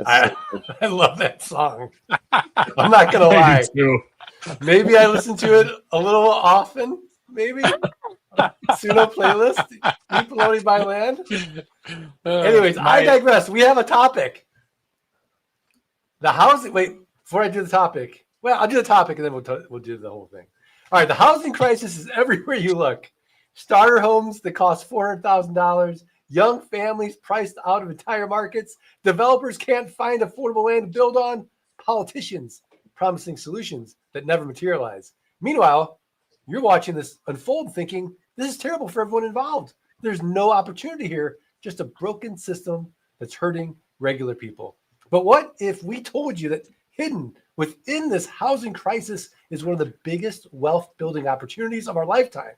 I love that song. I'm not gonna lie. Maybe I listen to it a little often. Maybe Suno playlist. Eat Bologna by Land. Anyways, I digress. We have a topic. The housing. Wait, before I do the topic. Well, I'll do the topic and then we'll do the whole thing. All right, the housing crisis is everywhere you look. Starter homes that cost $400,000. Young families priced out of entire markets. Developers can't find affordable land to build on. Politicians promising solutions that never materialize. Meanwhile, you're watching this unfold thinking, this is terrible for everyone involved. There's no opportunity here, just a broken system that's hurting regular people. But what if we told you that hidden within this housing crisis is one of the biggest wealth building opportunities of our lifetime?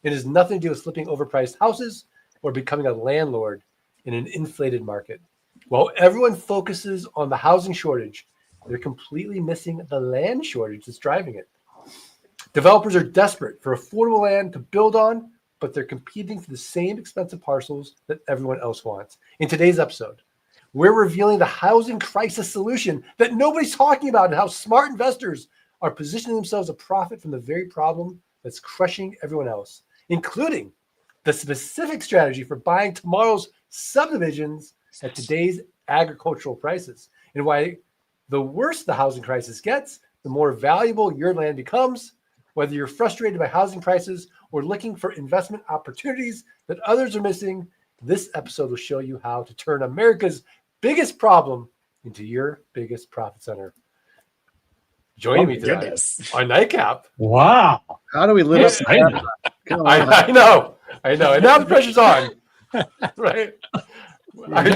It has nothing to do with flipping overpriced houses or becoming a landlord in an inflated market. While everyone focuses on the housing shortage, they're completely missing the land shortage that's driving it. Developers are desperate for affordable land to build on, but they're competing for the same expensive parcels that everyone else wants. In today's episode, we're revealing the housing crisis solution that nobody's talking about and how smart investors are positioning themselves to profit from the very problem that's crushing everyone else, including the specific strategy for buying tomorrow's subdivisions at today's agricultural prices, and why the worse the housing crisis gets, the more valuable your land becomes. Whether you're frustrated by housing prices or looking for investment opportunities that others are missing, this episode will show you how to turn America's biggest problem into your biggest profit center. Joining me today on Nite Cap. Wow. How do we live up? I know. And now the pressure's on. Right?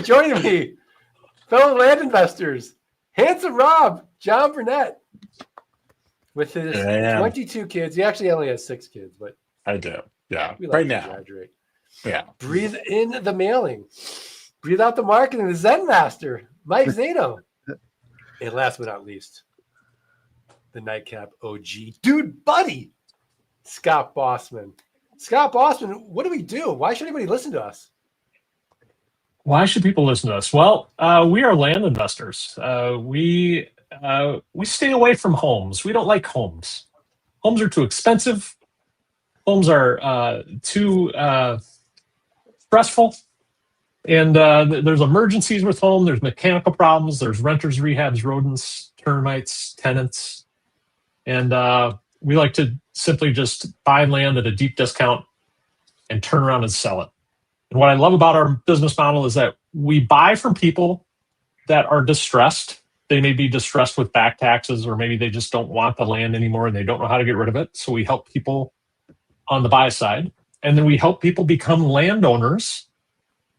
Joining me, fellow land investors, Handsome Rob, John Burnett, with his 22 kids. He actually only has 6 kids, but I do. Yeah. We like right to now. Exaggerate. Yeah. Breathe in the mailing. Breathe out the marketing. The Zen Master, Mike Zato. And last but not least, the Nite Cap OG, dude, buddy, Scott Bossman. Scott Bossman, what do we do? Why should anybody listen to us? Why should people listen to us? Well, we are land investors. We stay away from homes. We don't like homes. Homes are too expensive. Homes are too stressful. And there's emergencies with home. There's mechanical problems. There's renters, rehabs, rodents, termites, tenants. And we like to simply just buy land at a deep discount and turn around and sell it. And what I love about our business model is that we buy from people that are distressed. They may be distressed with back taxes, or maybe they just don't want the land anymore and they don't know how to get rid of it. So we help people on the buy side. And then we help people become landowners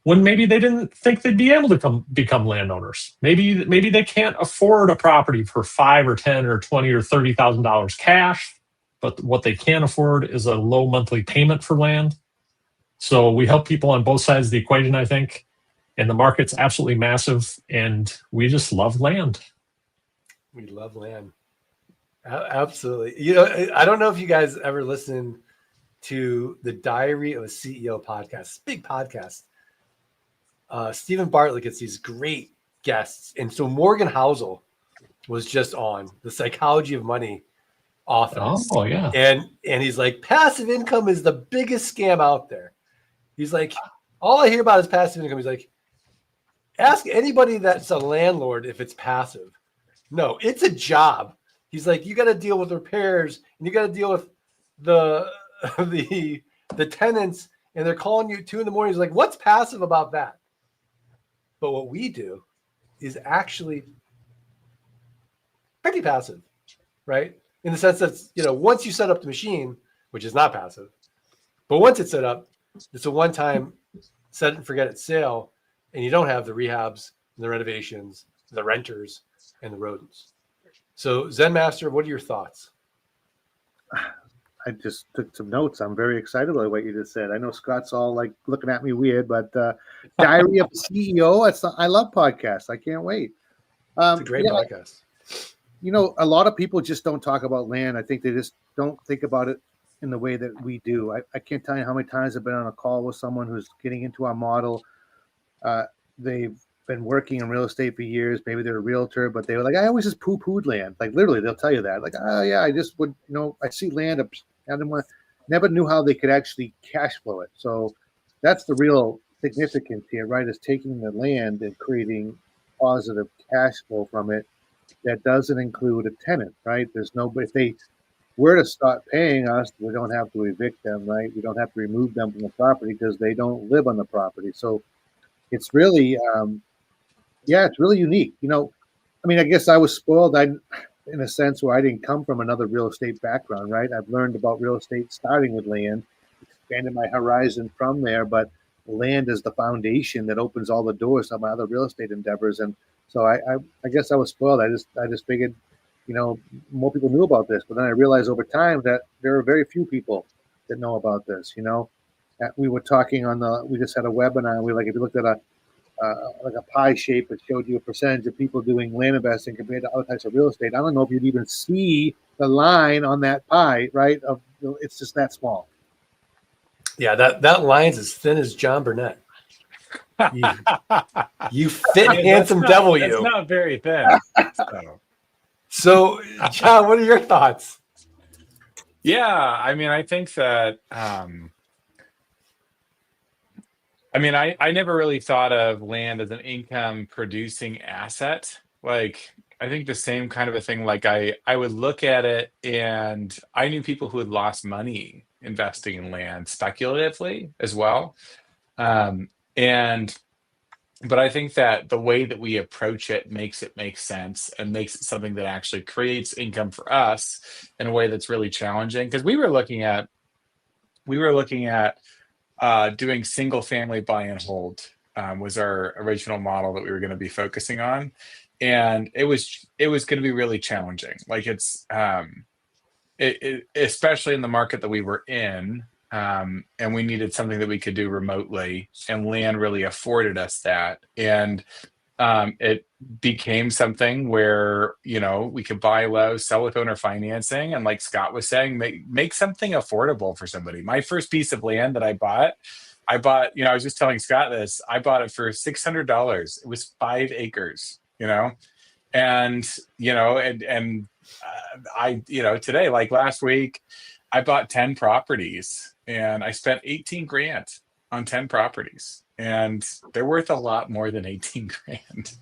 when maybe they didn't think they'd be able to become landowners. Maybe they can't afford a property for $5 or $10 or $20 or $30,000 cash, but what they can afford is a low monthly payment for land. So we help people on both sides of the equation, I think, and the market's absolutely massive, and we just love land. We love land. Absolutely. You know, I don't know if you guys ever listen to the Diary of a CEO podcast. Big podcast. Stephen Bartlett gets these great guests. And so Morgan Housel was just on, the Psychology of Money author. Oh, yeah. And he's like, passive income is the biggest scam out there. He's like, all I hear about is passive income. He's like, ask anybody that's a landlord if it's passive. No, it's a job. He's like, you got to deal with repairs and you got to deal with the tenants, and they're calling you at 2 a.m. He's like, what's passive about that? But what we do is actually pretty passive, right? In the sense that, you know, once you set up the machine, which is not passive, but once it's set up, it's a one-time set it and forget it sale, and you don't have the rehabs, the renovations, the renters, and the rodents. So Zen Master, what are your thoughts? I just took some notes. I'm very excited about what you just said. I know Scott's all like looking at me weird, but Diary of a CEO, I love podcasts. I can't wait. It's a great podcast. You know, a lot of people just don't talk about land. I think they just don't think about it in the way that we do. I can't tell you how many times I've been on a call with someone who's getting into our model. They've been working in real estate for years. Maybe they're a realtor, but they were like, I always just poo-pooed land. Like literally, they'll tell you that. Like, oh yeah, I just would, I see land. I didn't want, never knew how they could actually cash flow it. So that's the real significance here, right? Is taking the land and creating positive cash flow from it. That doesn't include a tenant, right? There's no, if they were to start paying us, we don't have to evict them, right? We don't have to remove them from the property because they don't live on the property. So it's really, it's really unique. I mean, I guess I was spoiled. In a sense where I didn't come from another real estate background, right? I've learned about real estate starting with land, expanded my horizon from there, but land is the foundation that opens all the doors to my other real estate endeavors. And so I guess I was spoiled. I just figured, more people knew about this, but then I realized over time that there are very few people that know about this. We were talking we just had a webinar. And if you looked at like a pie shape, it showed you a percentage of people doing land investing compared to other types of real estate. I don't know if you'd even see the line on that pie, right? It's just that small. Yeah, that line's as thin as John Burnett. You fit handsome devil, you. It's not very thin. So, John, what are your thoughts? Yeah, I mean, I think that. I never really thought of land as an income producing asset. Like, I think the same kind of a thing, like I would look at it and I knew people who had lost money investing in land speculatively as well. But I think that the way that we approach it makes it make sense and makes it something that actually creates income for us in a way that's really challenging. Because we were looking at doing single family buy and hold was our original model that we were going to be focusing on, and it was going to be really challenging. Like especially in the market that we were in, and we needed something that we could do remotely, and land really afforded us that. And it became something where we could buy low, sell with owner financing, and like Scott was saying, make something affordable for somebody. My first piece of land that I bought, I was just telling Scott this, I bought it for $600. It was 5 acres, and I today, like last week, I bought 10 properties and I spent 18 grand on 10 properties. And they're worth a lot more than 18 grand,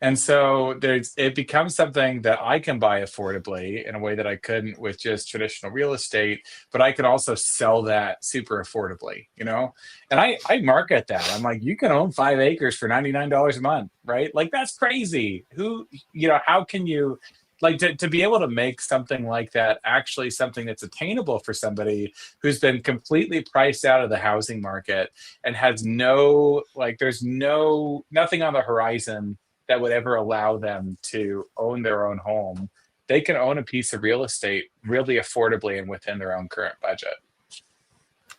And so it becomes something that I can buy affordably in a way that I couldn't with just traditional real estate, but I could also sell that super affordably, And I market that. I'm like, you can own 5 acres for $99 a month, right? Like, that's crazy. How can you, like, to be able to make something like that actually something that's attainable for somebody who's been completely priced out of the housing market and has there's nothing on the horizon that would ever allow them to own their own home. They can own a piece of real estate really affordably and within their own current budget.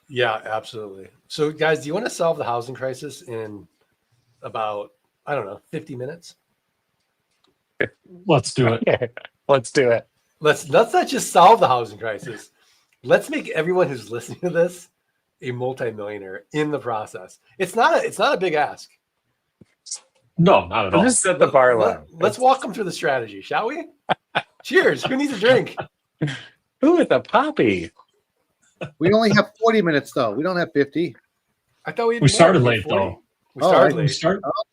Yeah, absolutely. So, guys, do you want to solve the housing crisis in about, 50 minutes? Let's do it. Okay, let's do it. Let's not just solve the housing crisis. Let's make everyone who's listening to this a multimillionaire in the process. It's not a big ask. No, not at all. Just set the bar low. Let's walk them through the strategy, shall we? Cheers. Who needs a drink? Ooh, with a poppy. We only have 40 minutes, though. We don't have 50. I thought we started late, though. We started late.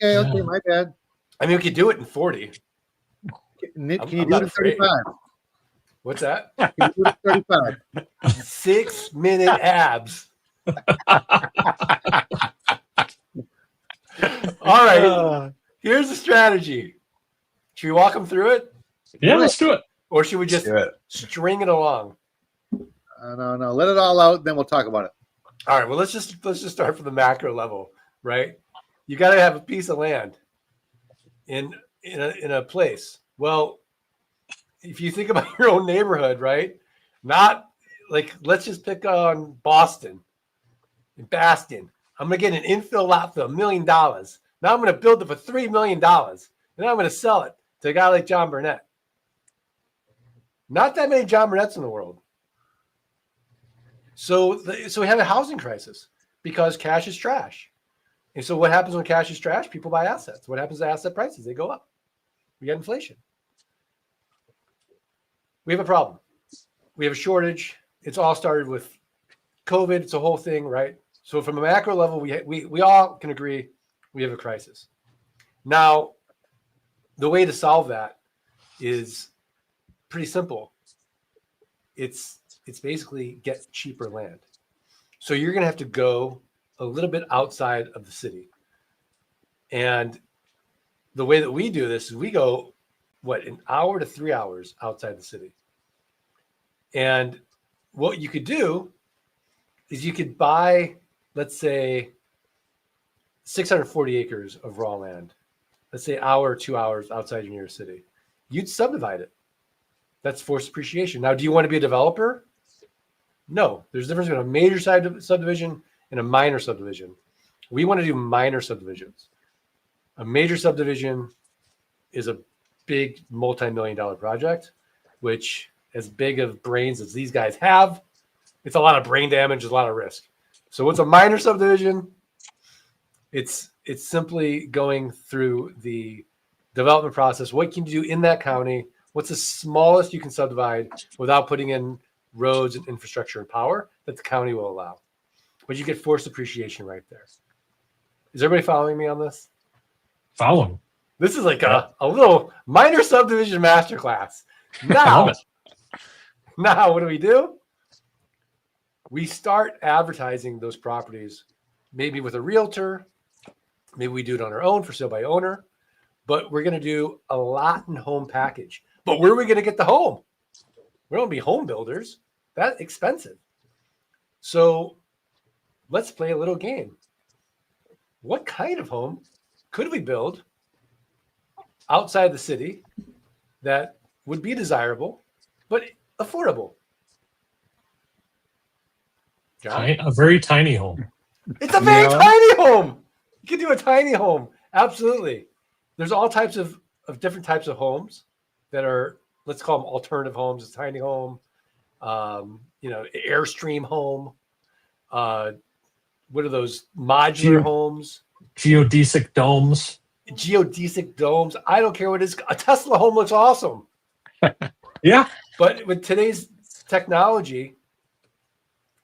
Okay, my bad. I mean, we could do it in 40. Can you do it in 35? What's that? Can you do it in 35? 6-minute abs. All right. Here's the strategy. Should we walk them through it? Yeah, let's do it. Or should we just string it along? No. Let it all out, then we'll talk about it. All right. Well, let's just start from the macro level, right? You got to have a piece of land in a place. Well, if you think about your own neighborhood, right? Not like, let's just pick on Boston and Bastion. I'm going to get an infill lot for $1 million. Now I'm going to build it for $3 million. And then I'm going to sell it to a guy like John Burnett. Not that many John Burnetts in the world. So we have a housing crisis because cash is trash. And so what happens when cash is trash? People buy assets. What happens to asset prices? They go up. We got inflation. We have a problem. We have a shortage. It's all started with COVID. It's a whole thing, right? So from a macro level, we all can agree we have a crisis. Now, the way to solve that is pretty simple. It's basically get cheaper land. So you're going to have to go a little bit outside of the city. And the way that we do this is we go, an hour to 3 hours outside the city. And what you could do is you could buy, let's say, 640 acres of raw land. Let's say hour or 2 hours outside your nearest city. You'd subdivide it. That's forced appreciation. Now, do you want to be a developer? No. There's a difference between a major subdivision and a minor subdivision. We want to do minor subdivisions. A major subdivision is a big multi-million-dollar project, which, as big of brains as these guys have, it's a lot of brain damage, there's a lot of risk. So what's a minor subdivision? It's simply going through the development process. What can you do in that county? What's the smallest you can subdivide without putting in roads and infrastructure and power that the county will allow? But you get forced appreciation right there. Is everybody following me on this? Following. This is like a little minor subdivision masterclass. Now, what do? We start advertising those properties, maybe with a realtor. Maybe we do it on our own for sale by owner. But we're going to do a lot in home package. But where are we going to get the home? We don't be home builders. That's expensive. So let's play a little game. What kind of home could we build outside the city that would be desirable, but affordable? John? A very tiny home. It's a very tiny home. You can do a tiny home. Absolutely. There's all types of different types of homes that are, let's call them alternative homes. A tiny home, Airstream home. What are those modular homes? Geodesic domes. Geodesic domes. I don't care what it is. A Tesla home looks awesome. Yeah. But with today's technology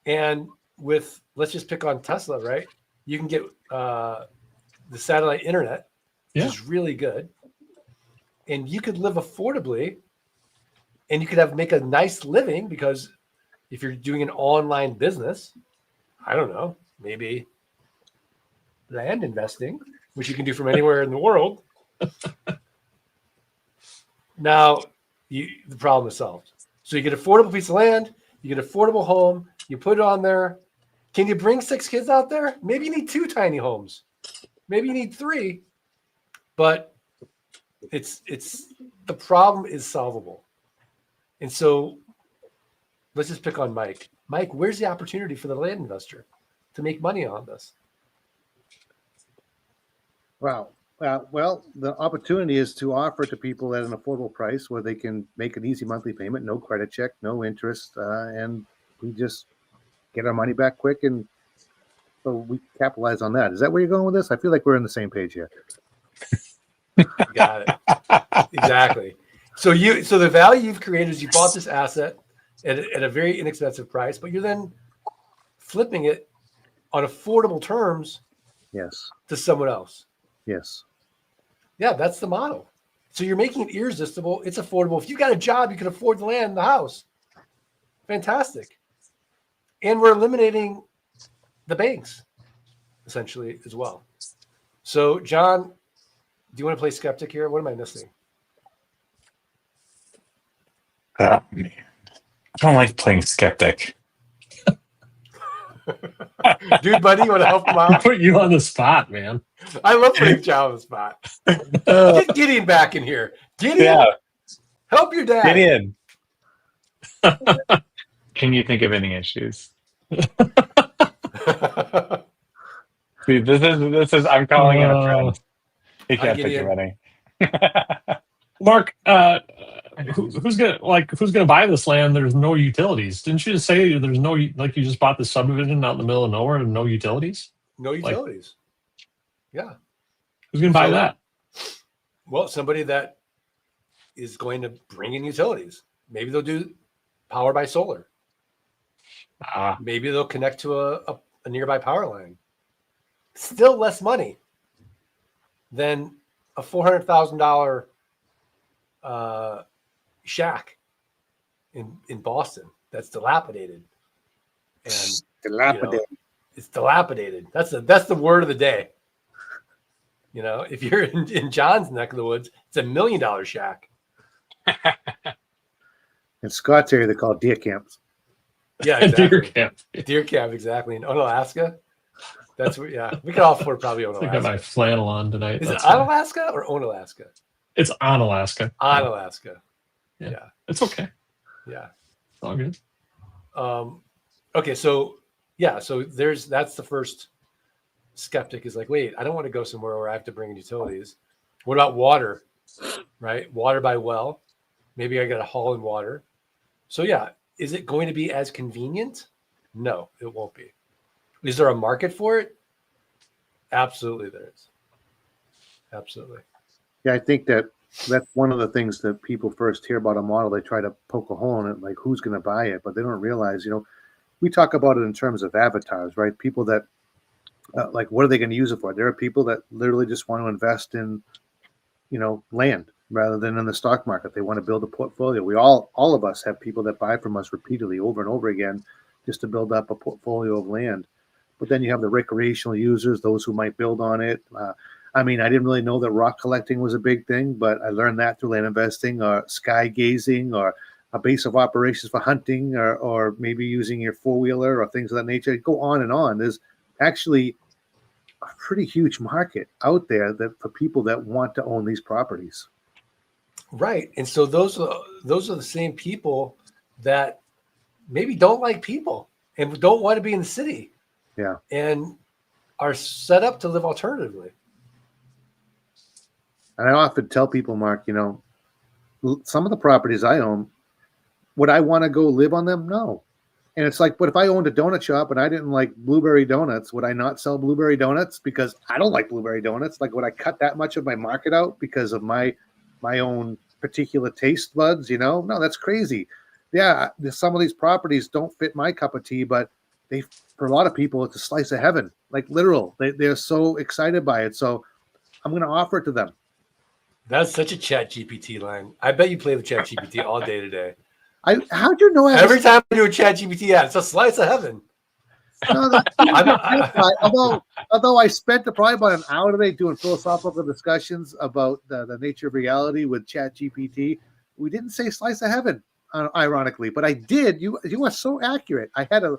and with, let's just pick on Tesla, right? You can get the satellite internet, which is really good. And you could live affordably and you could make a nice living, because if you're doing an online business, I don't know, maybe land investing, which you can do from anywhere in the world. Now, the problem is solved. So you get an affordable piece of land, you get an affordable home, you put it on there. Can you bring 6 kids out there? Maybe you need 2 tiny homes. Maybe you need 3. But it's the problem is solvable. And so let's just pick on Mike. Mike, where's the opportunity for the land investor to make money on this? Wow. Well, the opportunity is to offer to people at an affordable price where they can make an easy monthly payment, no credit check, no interest, and we just get our money back quick, and so we capitalize on that. Is that where you're going with this? I feel like we're on the same page here. Got it. Exactly. So the value you've created is you bought this asset at a very inexpensive price, but you're then flipping it on affordable terms. Yes. To someone else. Yes. Yeah, that's the model. So you're making it irresistible. It's affordable. If you got a job, you can afford the land and the house. Fantastic. And we're eliminating the banks, essentially, as well. So, John, do you want to play skeptic here? What am I missing? Oh, man. I don't like playing skeptic. Dude, buddy, you want to help him out? Put you on the spot, man. I love putting John on the spot. Get Gideon back in here. Gideon, help your dad. Gideon. Can you think of any issues? See, this is. I'm calling in a friend. He can't think of any. Mark, who's gonna buy this land? There's no utilities. Didn't you just say there's no, like, you just bought the subdivision out in the middle of nowhere and no utilities? No utilities. Yeah. Who's going to buy that? Well, somebody that is going to bring in utilities. Maybe they'll do power by solar. Maybe they'll connect to a nearby power line. Still less money than a $400,000 shack in Boston that's dilapidated. And Dilapidated. It's dilapidated. That's the word of the day. If you're in John's neck of the woods, it's $1 million shack. In Scott's area, they're called deer camps. Yeah, exactly. Deer camp. Deer camp, exactly. In Unalaska. That's what. Yeah, we could all afford probably Unalaska. I got my flannel on tonight. Is it Unalaska or Onalaska? It's on Alaska. Unalaska. Yeah. It's okay. Yeah. It's all good. Okay, so that's the first skeptic is like, wait, I don't want to go somewhere where I have to bring in utilities. What about water? Right? Water by well. Maybe I got to haul in water. So yeah, is it going to be as convenient? No, it won't be. Is there a market for it? Absolutely there is. Absolutely. Yeah, I think that's one of the things that people first hear about a model. They try to poke a hole in it, like who's going to buy it, but they don't realize, we talk about it in terms of avatars, right? People that like, what are they going to use it for? There are people that literally just want to invest in, land rather than in the stock market. They want to build a portfolio. We all of us have people that buy from us repeatedly over and over again just to build up a portfolio of land. But then you have the recreational users, those who might build on it. I didn't really know that rock collecting was a big thing, but I learned that through land investing, or sky gazing, or a base of operations for hunting, or maybe using your four-wheeler or things of that nature. Go on and on. There's actually a pretty huge market out there that for people that want to own these properties. Right. And so those are the same people that maybe don't like people and don't want to be in the city. Yeah. And are set up to live alternatively. And I often tell people, Mark, some of the properties I own, would I want to go live on them? No. And it's like, but if I owned a donut shop and I didn't like blueberry donuts, would I not sell blueberry donuts because I don't like blueberry donuts? Like, would I cut that much of my market out because of my own particular taste buds? No, that's crazy. Yeah, some of these properties don't fit my cup of tea, but for a lot of people, it's a slice of heaven, like literal. They're so excited by it. So I'm going to offer it to them. That's such a Chat GPT line. I bet you play with Chat GPT all day today. How'd you know? Every time I do a Chat GPT ad, it's a slice of heaven. No, although I spent probably about an hour today doing philosophical discussions about the nature of reality with Chat GPT, we didn't say slice of heaven, ironically, but I did. You are so accurate. I had a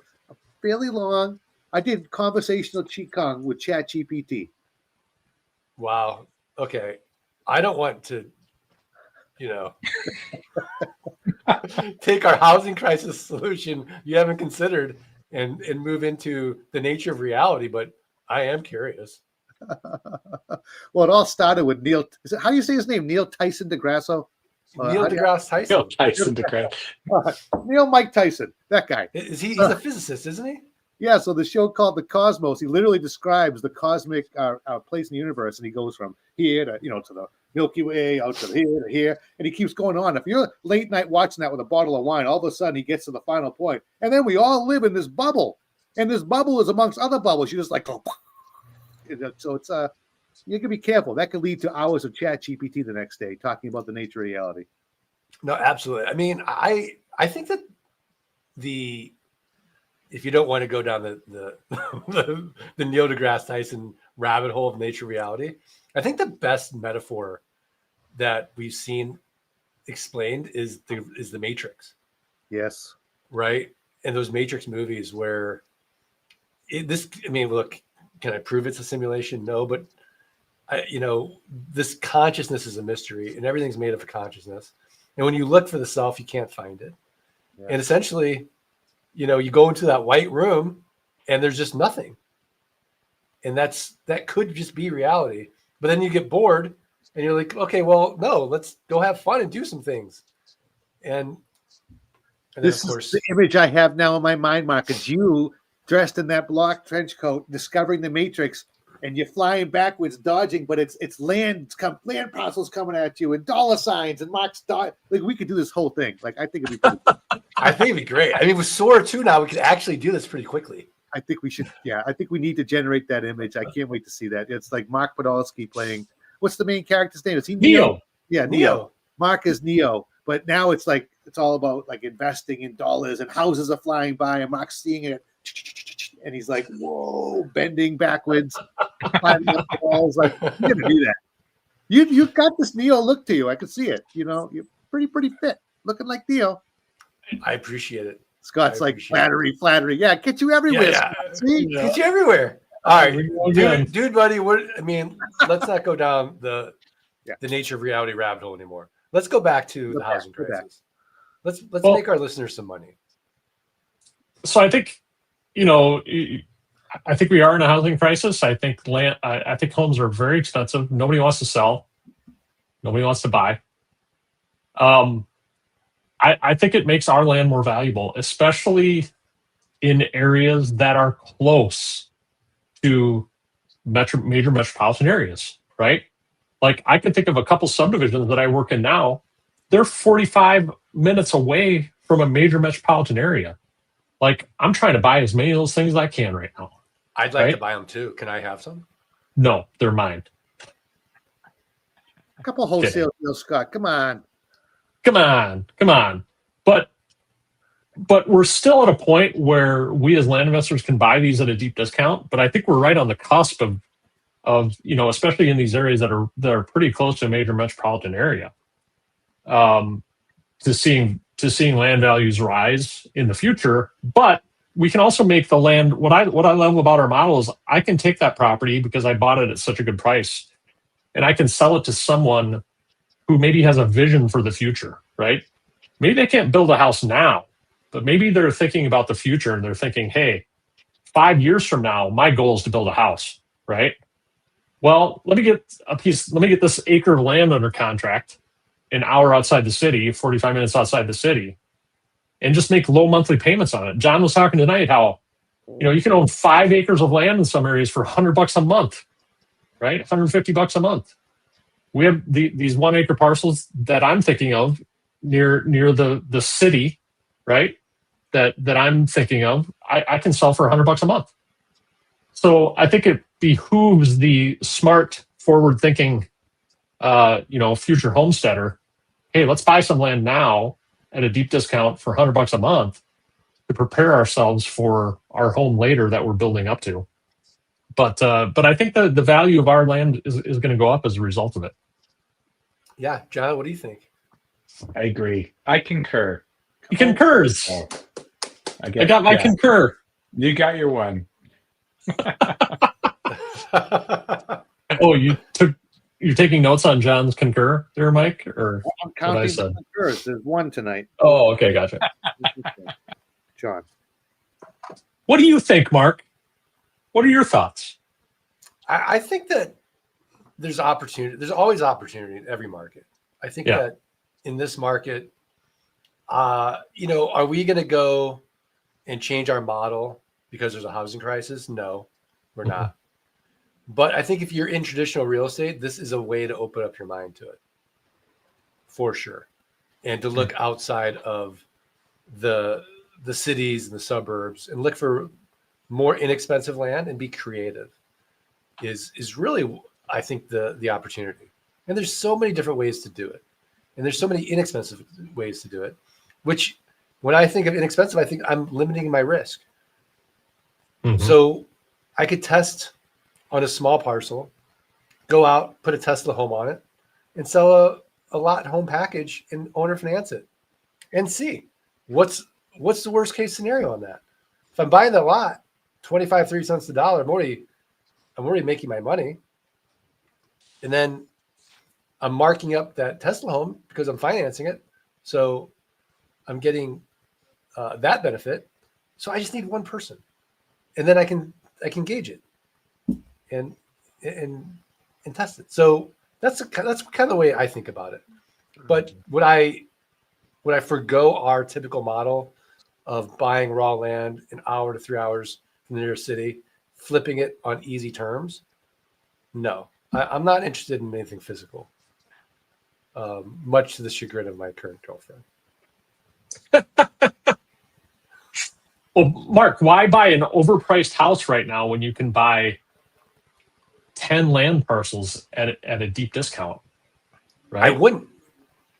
fairly long. I did conversational Qigong with Chat GPT. Wow. Okay. I don't want to, take our housing crisis solution you haven't considered and move into the nature of reality, but I am curious. Well, it all started with Neil. How do you say his name? Neil Tyson deGrasse? Neil deGrasse Tyson. Neil Tyson deGrasse. Neil Mike Tyson. That guy. He's a physicist, isn't he? Yeah, so the show called The Cosmos, he literally describes the cosmic place in the universe, and he goes from here to to the Milky Way, out to here to here, and he keeps going on. If you're late night watching that with a bottle of wine, all of a sudden he gets to the final point, and then we all live in this bubble, and this bubble is amongst other bubbles. You just like, so it's you can be careful. That could lead to hours of Chat GPT the next day talking about the nature of reality. No, absolutely. I think that if you don't want to go down the Neil deGrasse Tyson rabbit hole of nature reality, I think the best metaphor that we've seen explained is the Matrix. Yes. Right? And those Matrix movies where look, can I prove it's a simulation? No, but this consciousness is a mystery and everything's made up of consciousness. And when you look for the self, you can't find it. Yeah. And essentially, you go into that white room and there's just nothing. And that could just be reality. But then you get bored and you're like, okay, well, no, let's go have fun and do some things. And this of course, is the image I have now in my mind, Mark, is you dressed in that block trench coat, discovering the Matrix, and you're flying backwards, dodging, but it's land parcels coming at you, and dollar signs, and Mark's like we could do this whole thing. Like I think it'd be pretty cool. I think it'd be great. I mean, with Sora 2 now, we could actually do this pretty quickly. I think we should. Yeah, I think we need to generate that image. I can't wait to see that. It's like Mark Podolsky playing. What's the main character's name? Is he Neo. Yeah, Neo. Mark is Neo, but now it's like it's all about like investing in dollars, and houses are flying by, and Mark's seeing it, and he's like, "Whoa!" Bending backwards, climbing up the walls. Like you're gonna do that. You've got this Neo look to you. I can see it. You know, you're pretty fit, looking like Neo. I appreciate it. Scott's like flattery. Yeah, get you everywhere. Yeah. See? Get you everywhere. All right, dude, buddy. Let's not go down the nature of reality rabbit hole anymore. Let's go back to the housing crisis. Let's make our listeners some money. So I think, I think we are in a housing crisis. I think I think homes are very expensive. Nobody wants to sell. Nobody wants to buy. I think it makes our land more valuable, especially in areas that are close to major metropolitan areas, right? Like I can think of a couple subdivisions that I work in now. They're 45 minutes away from a major metropolitan area. Like I'm trying to buy as many of those things as I can right now. I'd like to buy them too. Can I have some? No, they're mine. A couple wholesale deals, Scott. Come on. But we're still at a point where we as land investors can buy these at a deep discount. But I think we're right on the cusp of especially in these areas that are pretty close to a major metropolitan area, to seeing land values rise in the future. But we can also make the land. What I love about our model is I can take that property because I bought it at such a good price, and I can sell it to someone who maybe has a vision for the future, right? Maybe they can't build a house now, but maybe they're thinking about the future and they're thinking, hey, 5 years from now, my goal is to build a house, right? Well, let me get this acre of land under contract, an hour outside the city, 45 minutes outside the city, and just make low monthly payments on it. John was talking tonight how, you can own 5 acres of land in some areas for $100 a month, right? $150 a month. We have these 1 acre parcels that I'm thinking of near the city, right? That I'm thinking of, I can sell for $100 a month. So I think it behooves the smart, forward-thinking, future homesteader. Hey, let's buy some land now at a deep discount for $100 a month to prepare ourselves for our home later that we're building up to. But I think the value of our land is going to go up as a result of it. Yeah, John, what do you think? I agree. I concur. He concurs. Oh, I got my concur. You got your one. Oh, you're taking notes on John's concur there, Mike? Or I'm counting the concurs. There's one tonight. Oh, okay, gotcha. John. What do you think, Mark? What are your thoughts? I think that there's opportunity. There's always opportunity in every market. I think that in this market, are we going to go and change our model because there's a housing crisis? No, we're not. But I think if you're in traditional real estate, this is a way to open up your mind to it, for sure, and to look outside of the cities and the suburbs and look for more inexpensive land and be creative. Is really, I think, the opportunity. And there's so many different ways to do it, and there's so many inexpensive ways to do it. Which, when I think of inexpensive, I think I'm limiting my risk. Mm-hmm. So I could test on a small parcel, go out, put a Tesla home on it, and sell a lot home package and owner finance it, and see what's the worst case scenario on that. If I'm buying the lot, 25-30 cents a dollar, I'm already making my money, and then I'm marking up that Tesla home because I'm financing it, so I'm getting that benefit. So I just need one person, and then I can gauge it and test it. So that's kind of the way I think about it. But would I forgo our typical model of buying raw land an hour to 3 hours from the nearest city, flipping it on easy terms? No, I'm not interested in anything physical. Much to the chagrin of my current girlfriend. Well, Mark, why buy an overpriced house right now when you can buy 10 land parcels at a deep discount? Right? I wouldn't.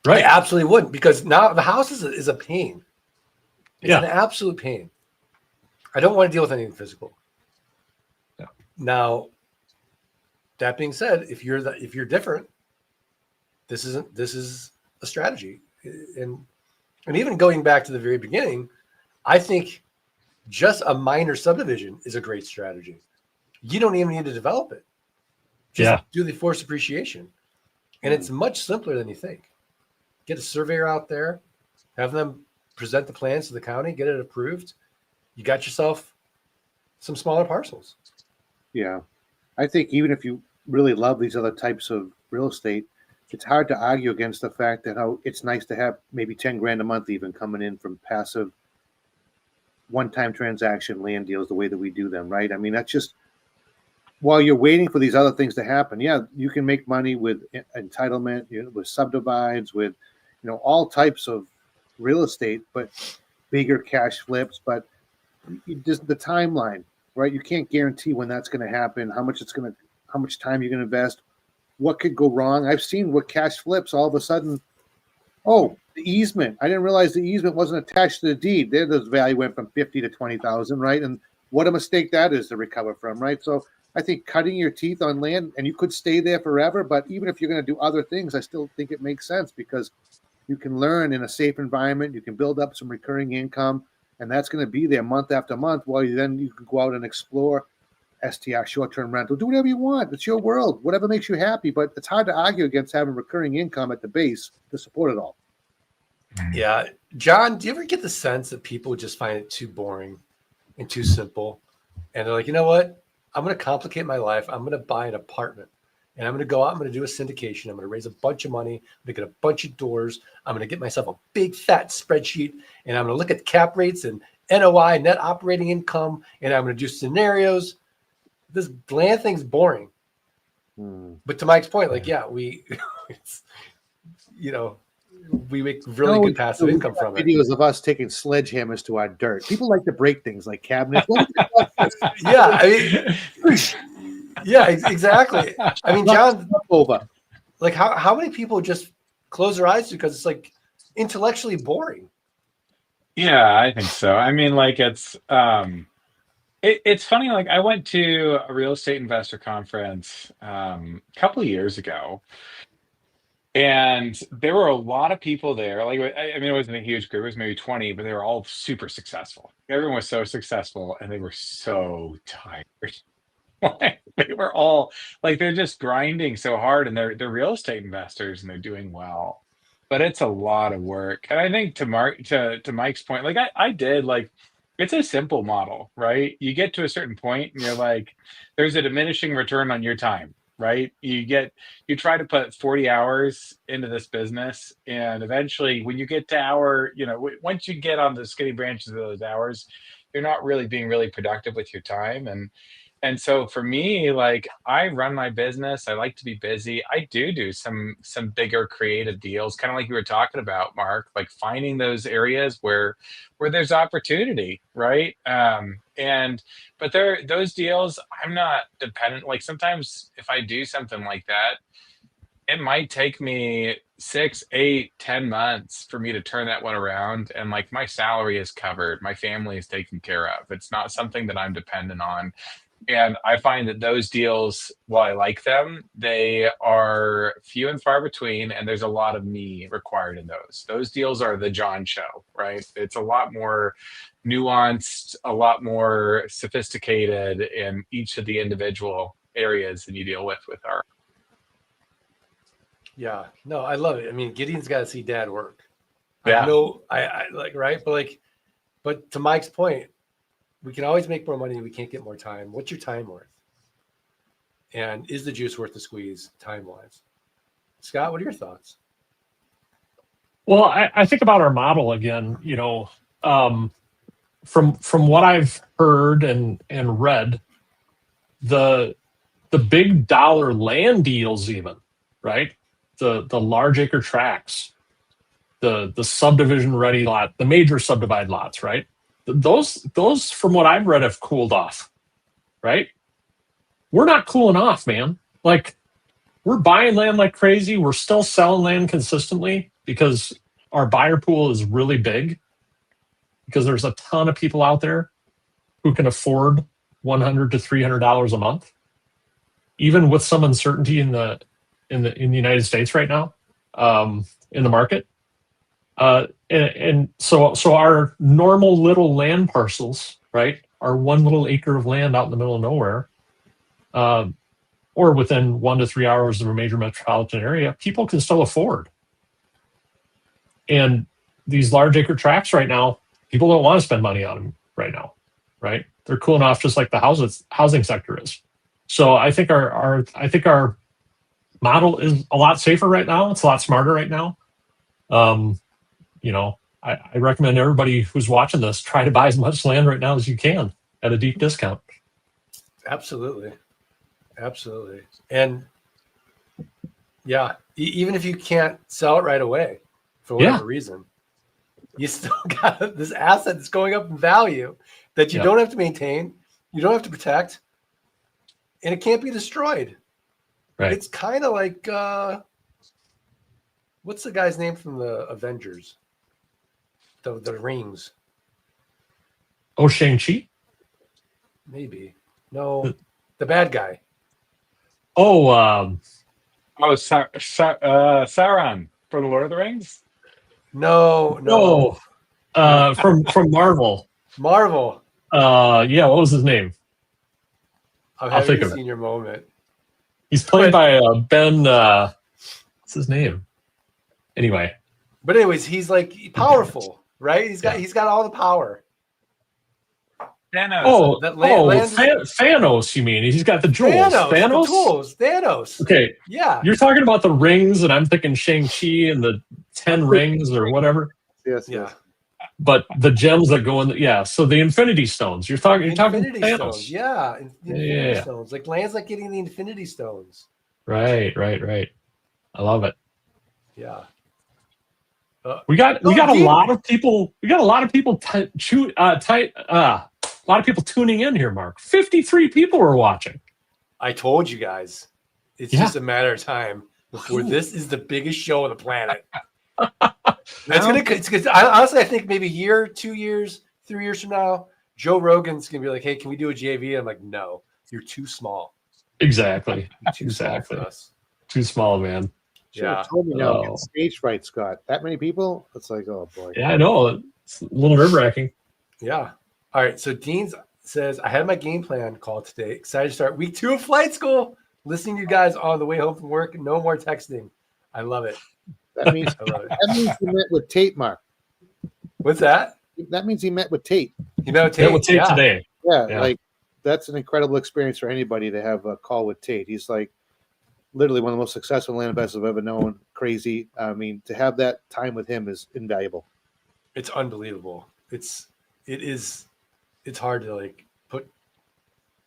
Right. I absolutely wouldn't, because now the house is a pain. It's Yeah. an absolute pain. I don't want to deal with anything physical. Yeah. Now, that being said, if you're different, this is a strategy. And even going back to the very beginning, I think just a minor subdivision is a great strategy. You don't even need to develop it. Just do the forced appreciation. And it's much simpler than you think. Get a surveyor out there, have them present the plans to the county, get it approved. You got yourself some smaller parcels. Yeah. I think even if you really love these other types of real estate, it's hard to argue against the fact that how it's nice to have maybe 10 grand a month even coming in from passive one-time transaction land deals the way that we do them, right? I mean, that's just, while you're waiting for these other things to happen, yeah, you can make money with entitlement, with subdivides, with, all types of real estate, but bigger cash flips. But just the timeline, right? You can't guarantee when that's going to happen, how much time you're going to invest, what could go wrong. I've seen what cash flips all of a sudden. Oh, the easement. I didn't realize the easement wasn't attached to the deed. There, the value went from 50 to 20,000, right? And what a mistake that is to recover from, right? So I think cutting your teeth on land, and you could stay there forever, but even if you're going to do other things, I still think it makes sense, because you can learn in a safe environment. You can build up some recurring income, and that's going to be there month after month, while you can go out and explore STR, short-term rental. Do whatever you want. It's your world, whatever makes you happy. But it's hard to argue against having recurring income at the base to support it all. Yeah. John, do you ever get the sense that people just find it too boring and too simple? And they're like, you know what? I'm going to complicate my life. I'm going to buy an apartment, and I'm going to go out. I'm going to do a syndication. I'm going to raise a bunch of money. I'm going to get a bunch of doors. I'm going to get myself a big fat spreadsheet, and I'm going to look at cap rates and NOI, net operating income, and I'm going to do scenarios. This land thing's boring. But to Mike's point, like, yeah, we make really good passive income from it. Videos of us taking sledgehammers to our dirt. People like to break things like cabinets. Yeah, exactly. I mean, John, like how many people just close their eyes because it's like intellectually boring? Yeah, I think so. I mean, like it's funny. Like I went to a real estate investor conference a couple of years ago, and there were a lot of people there. Like, I mean, it wasn't a huge group. It was maybe 20, but they were all super successful. Everyone was so successful, and they were so tired. They were all like, they're just grinding so hard, and they're real estate investors, and they're doing well. But it's a lot of work. And I think to Mike's point, like I did, like, it's a simple model, right? You get to a certain point, and you're like, there's a diminishing return on your time. Right? You try to put 40 hours into this business, and eventually when you get to once you get on the skinny branches of those hours, you're not really being really productive with your time. And so for me, like, I run my business. I like to be busy. I do some bigger creative deals, kind of like you were talking about, Mark, like finding those areas where there's opportunity, right? But those deals, I'm not dependent. Like sometimes if I do something like that, it might take me 6, 8, 10 months for me to turn that one around. And like my salary is covered, my family is taken care of. It's not something that I'm dependent on. And I find that those deals, while I like them, they are few and far between, and there's a lot of me required in those. Those deals are the John show, right? It's a lot more nuanced, a lot more sophisticated in each of the individual areas that you deal with our. Yeah, no, I love it. I mean, Gideon's got to see Dad work. Yeah. I know, I like, right, but to Mike's point, we can always make more money. We can't get more time. What's your time worth? And is the juice worth the squeeze time-wise? Scott, what are your thoughts? Well, I think about our model again, from what I've heard and read, the the big dollar land deals, even, right? The large acre tracts, the subdivision ready lot, the major subdivide lots, right? Those from what I've read have cooled off, right? We're not cooling off, man. Like, we're buying land like crazy. We're still selling land consistently because our buyer pool is really big, because there's a ton of people out there who can afford $100 to $300 a month, even with some uncertainty in the United States right now, in the market. And so our normal little land parcels, right, our 1 little acre of land out in the middle of nowhere, or within 1 to 3 hours of a major metropolitan area, people can still afford. And these large acre tracts right now, people don't want to spend money on them right now, right? They're cooling off just like the housing sector is. So I think our model is a lot safer right now. It's a lot smarter right now. I recommend everybody who's watching this try to buy as much land right now as you can at a deep discount. Absolutely. And yeah, even if you can't sell it right away for whatever reason, you still got this asset that's going up in value that you don't have to maintain, you don't have to protect, and it can't be destroyed. Right. It's kind of like what's the guy's name from the Avengers? The rings. Oh, Shang-Chi? Maybe. No, the bad guy. Oh, Sauron for the Lord of the Rings. No. From Marvel. Marvel. Yeah, what was his name? I'll think of it. Senior moment. He's played by Ben. What's his name? Anyway. But anyways, he's like powerful, right? He's got all the power. Thanos. Thanos, you mean? He's got the jewels. Thanos? The tools. Thanos. Okay. Yeah. You're talking about the rings, and I'm thinking Shang-Chi and the 10 rings or whatever. Yes. Yeah. But the gems that go in, so the Infinity Stones. You're talking Infinity Thanos. Stones. Yeah. Infinity Stones. Like land's like getting the Infinity Stones. Right. I love it. Yeah. We got a lot of people. We got a lot of people. A lot of people tuning in here, Mark. 53 people are watching. I told you guys. It's just a matter of time before this is the biggest show on the planet. Honestly, I think maybe a year, 2 years, 3 years from now, Joe Rogan's gonna be like, "Hey, can we do a JV?" I'm like, "No, you're too small." Exactly. You're too small for us. Too small, man. Yeah. Told me now, get stage fright, Scott. That many people? It's like, oh boy. Yeah, I know. It's a little nerve-wracking. Yeah. All right. So Dean says, I had my game plan call today. Excited to start week 2 of flight school. Listening to you guys on the way home from work. No more texting. I love it. That means he met with Tate, Mark. What's that? That means he met with Tate. He met with Tate, today. Yeah, like that's an incredible experience for anybody to have a call with Tate. He's like literally one of the most successful land investors I've ever known. Crazy. I mean, to have that time with him is invaluable. It's unbelievable. It's hard to like put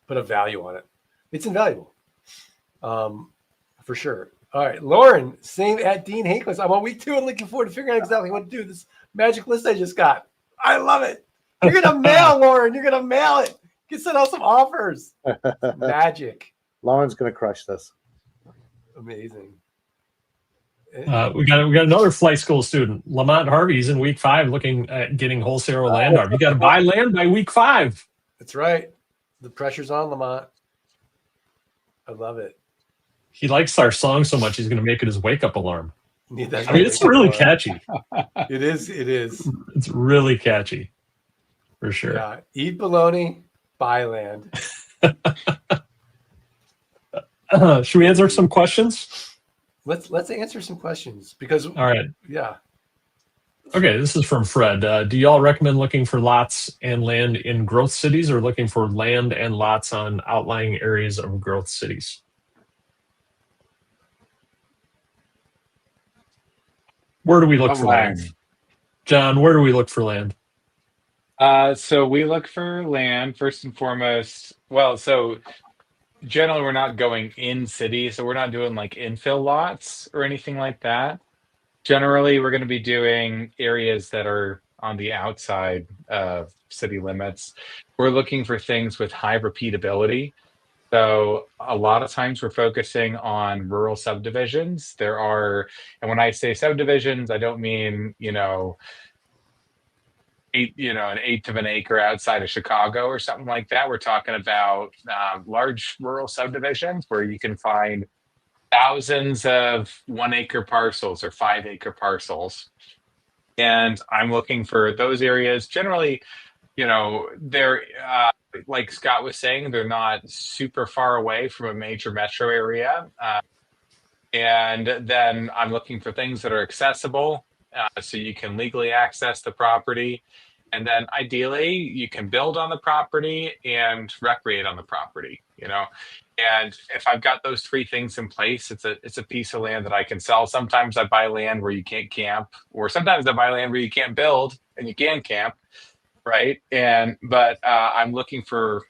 a value on it. It's invaluable. For sure. All right, Lauren, same at Dean Hankless. I'm on week 2 and looking forward to figuring out exactly what to do. This magic list I just got. I love it. You're gonna mail, Lauren. You're gonna mail it. You can send out some offers. Magic. Lauren's gonna crush this. Amazing. We got another flight school student, Lamont Harvey. He's in week 5, looking at getting wholesale land arb. You got to buy land by week 5. That's right. The pressure's on, Lamont. I love it. He likes our song so much, he's going to make it his wake-up alarm. I mean, it's really catchy. It is. It's really catchy, for sure. Yeah. Eat bologna, buy land. Should we answer some questions? Let's answer some questions because all right. Yeah. Okay, this is from Fred. Do y'all recommend looking for lots and land in growth cities or looking for land and lots on outlying areas of growth cities? Where do we look for land? John, where do we look for land? So we look for land first and foremost. Well, so generally we're not going in city, so we're not doing like infill lots or anything like that. Generally, we're going to be doing areas that are on the outside of city limits. We're looking for things with high repeatability. So a lot of times we're focusing on rural subdivisions. There are, and when I say subdivisions, I don't mean, an eighth of an acre outside of Chicago or something like that. We're talking about large rural subdivisions where you can find thousands of 1 acre parcels or 5 acre parcels. And I'm looking for those areas. Generally, they're like Scott was saying, they're not super far away from a major metro area. And then I'm looking for things that are accessible, so you can legally access the property. And then ideally, you can build on the property and recreate on the property, And if I've got those three things in place, it's a piece of land that I can sell. Sometimes I buy land where you can't camp, or sometimes I buy land where you can't build and you can camp, right? But I'm looking for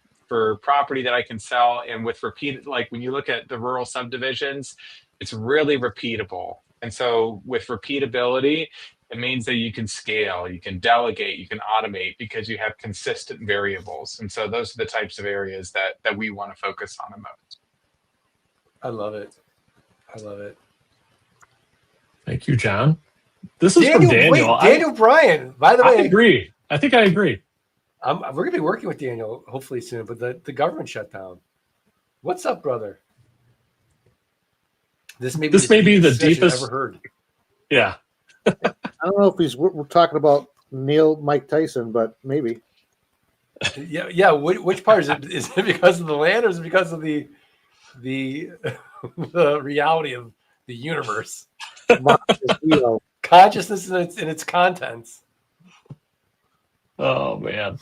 property that I can sell, and with repeated, like when you look at the rural subdivisions, it's really repeatable. And so with repeatability, it means that you can scale, you can delegate, you can automate because you have consistent variables. And so those are the types of areas that we want to focus on the most. I love it. Thank you, John. This is from Daniel. Daniel Bryan, by the way. I agree. I think I agree. We're going to be working with Daniel hopefully soon, but the government shutdown. What's up, brother? This may be the deepest I've ever heard. Yeah. I don't know if we're talking about Mike Tyson, but maybe. Yeah. Which part is it? Is it because of the land, or is it because of the the reality of the universe? Consciousness in its contents. Oh man.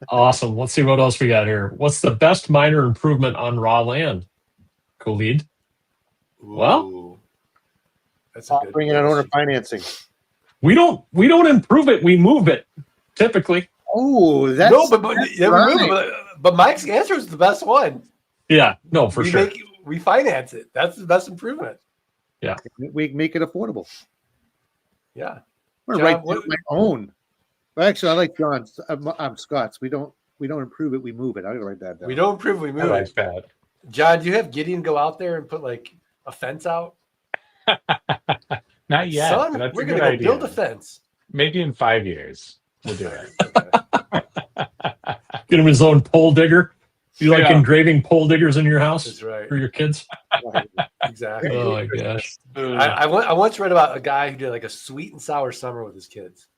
Awesome. Let's see what else we got here. What's the best minor improvement on raw land? Khalid? Well, that's a good bringing in owner financing. We don't improve it. We move it. Typically. Oh, that's but Mike's answer is the best one. Yeah, no, for sure. We finance it. That's the best improvement. Yeah, we make it affordable. Yeah, I'm gonna write my own. Well, actually, I like John's. I'm Scott's. We don't improve it. We move it. I'm gonna write that down. We don't improve. We move it. Bad. John, do you have Gideon go out there and put like a fence out? Not yet. Son, we're going to go build a fence. Maybe in 5 years we'll do it. Get him his own pole digger. You like engraving pole diggers in your house? That's right. For your kids? Exactly. Oh my gosh. I once read about a guy who did like a sweet and sour summer with his kids.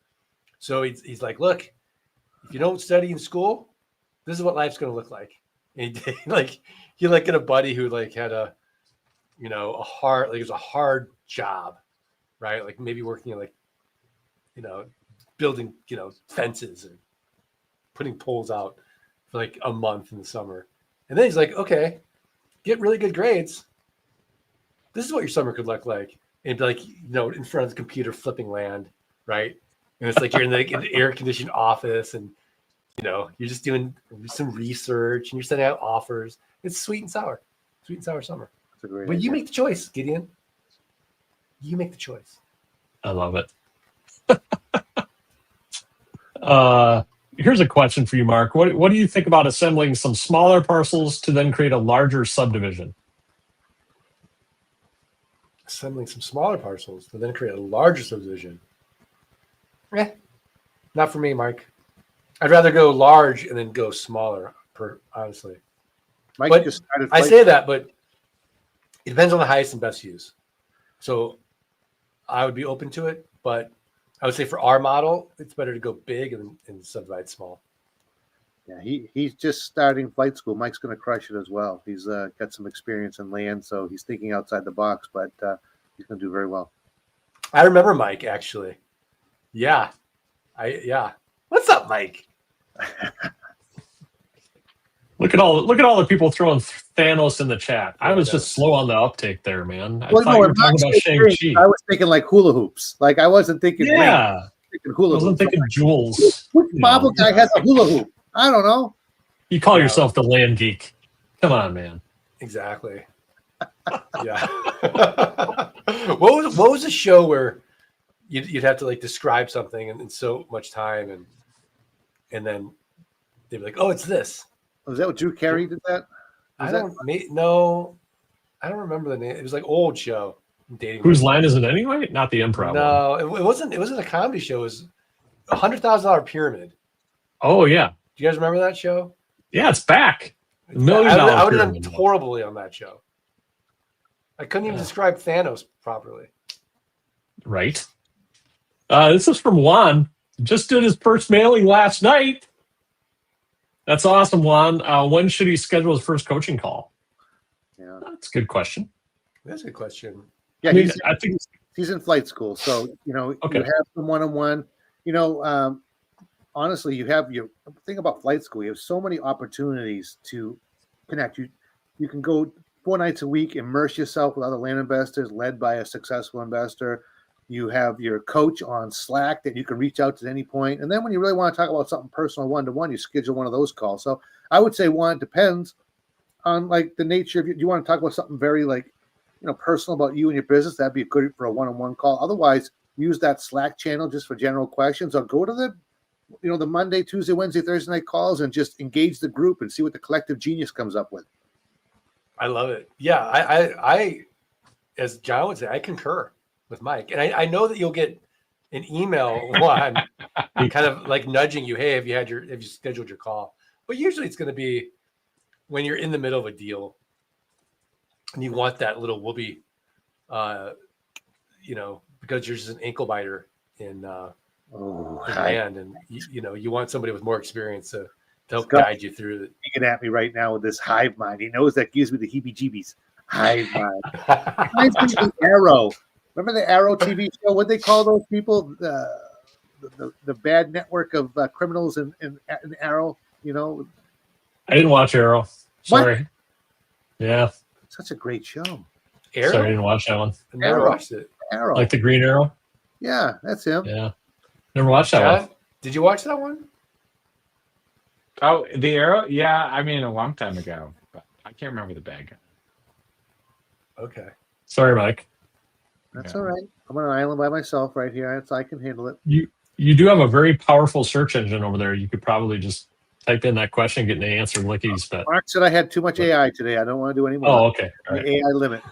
So he's like, look, if you don't study in school, this is what life's going to look like. And he got a buddy who like had a hard, it was a hard job, right? Like maybe working in building, fences and putting poles out for like a month in the summer. And then he's like, okay, get really good grades. This is what your summer could look like. And be like, in front of the computer flipping land, right? And it's like you're in the air conditioned office and, you're just doing some research and you're sending out offers. It's sweet and sour summer. But you make the choice, Gideon. You make the choice. I love it. Here's a question for you, Mark. What do you think about assembling some smaller parcels to then create a larger subdivision? Assembling some smaller parcels to then create a larger subdivision. Not for me, Mike. I'd rather go large and then go smaller, honestly. Mike just started I say that, but it depends on the highest and best use. So I would be open to it, but I would say for our model, it's better to go big and subdivide small. Yeah, he's just starting flight school. Mike's going to crush it as well. He's got some experience in land, so he's thinking outside the box, but he's going to do very well. I remember Mike, actually. Yeah. What's up, Mike? Look at all the people throwing Thanos in the chat. I was just slow on the uptake there, man. I thought you were talking about Shang-Chi. I was thinking like hula hoops. Like I wasn't thinking. Yeah. I wasn't thinking jewels. Which Marvel guy has a hula hoop? I don't know. You call yourself the land geek. Come on, man. Exactly. Yeah. What was a show where you'd have to like describe something in so much time, and then they'd be like, "Oh, it's this." Was that what Drew Carey did that? No, I don't remember the name. It was like old show. Dating. Whose line is it anyway? Not the improv one. No, it wasn't. It wasn't a comedy show. It was $100,000 Pyramid. Oh yeah. Do you guys remember that show? Yeah, it's back. I would have done Pyramid. horribly on that show. I couldn't even describe Thanos properly. Right. This is from Juan. Just did his first mailing last night. That's awesome, Juan. When should he schedule his first coaching call? Yeah, That's a good question. That's a good question. yeah. I mean, I think He's in flight school, so you Okay. have some one-on-one. Honestly, you have your thing about flight school. You have so many opportunities to connect. You can go 4 nights a week, immerse yourself with other land investors, led by a successful investor. You have your coach on Slack that you can reach out to at any point. And then when you really want to talk about something personal, one-to-one, you schedule one of those calls. So I would say one depends on like the nature of you. Do you want to talk about something very like personal about you and your business? That'd be good for a one-on-one call. Otherwise, use that Slack channel just for general questions, or go to the the Monday, Tuesday, Wednesday, Thursday night calls and just engage the group and see what the collective genius comes up with. I love it. Yeah, I as John would say, I concur with Mike, and I know that you'll get an email one kind of like nudging you, hey, have you scheduled your call? But usually it's going to be when you're in the middle of a deal and you want that little whoopee, because you're just an ankle biter in land, and you want somebody with more experience to help guide you through it. Looking at me right now with this hive mind. He knows that gives me the heebie-jeebies. Hive mind. Reminds me of the Arrow. Remember the Arrow TV show? What they call those people? The bad network of criminals in Arrow. I didn't watch Arrow. Sorry. What? Yeah. Such a great show. Arrow? Sorry, I didn't watch that one. I never watched it. Arrow. Like the Green Arrow? Yeah, that's him. Yeah. Never watched that John, one. did you watch that one? Oh, the Arrow? Yeah, I mean, a long time ago. But I can't remember the bad guy. Okay. Sorry, Mike. That's Yeah. all right. I'm on an island by myself right here. I can handle it. You do have a very powerful search engine over there. You could probably just type in that question, get an answer lickies. But Mark said I had too much AI today. I don't want to do any more. oh, okay. All right. The AI limit.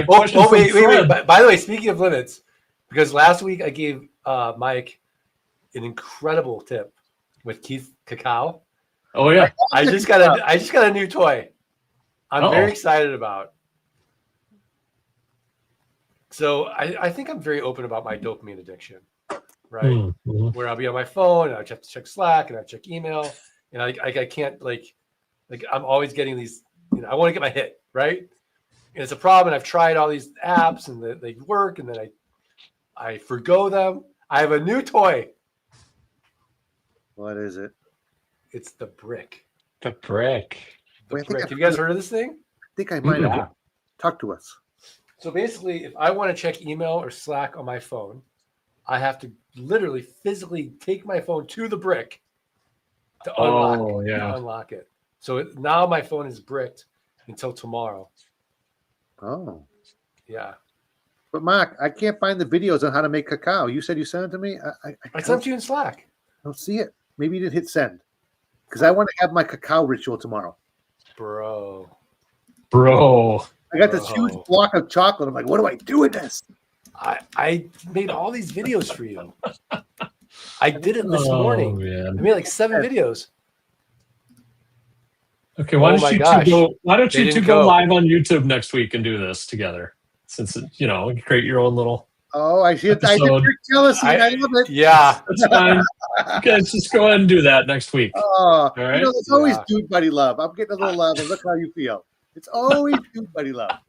Question from Wait. Fred. By the way, speaking of limits, because last week I gave Mike an incredible tip with Keith Cacao. Oh yeah. I just got a new toy. I'm very excited about. So I think I'm very open about my dopamine addiction, right? Mm-hmm. Where I'll be on my phone and I have to check Slack and I check email, and I can't like I'm always getting these. I want to get my hit, right? And it's a problem. And I've tried all these apps and they work, and then I forgo them. I have a new toy. What is it? It's the brick. The brick. Wait, I think Have you guys heard of this thing? I think I might Yeah. have. Talk to us. So basically, if I want to check email or Slack on my phone, I have to literally physically take my phone to the brick to unlock it. So now my phone is bricked until tomorrow. Oh. Yeah. But Mark, I can't find the videos on how to make cacao. You said you sent it to me. I sent you in Slack. don't see it. Maybe you didn't hit send. Because I want to have my cacao ritual tomorrow. Bro. I got this huge block of chocolate. I'm like, what do I do with this? I made all these videos for you. I did it this morning. Man. I made like 7 videos. Okay, why don't you two didn't go go. live on YouTube next week and do this together? Since create your own little. Oh, I see it. I did Episode. your jealousy. I love it. Yeah. That's fine. Okay, let's just go ahead and do that next week. Oh, right. there's always dude buddy love. I'm getting a little love, and look how you feel. It's always dude buddy love.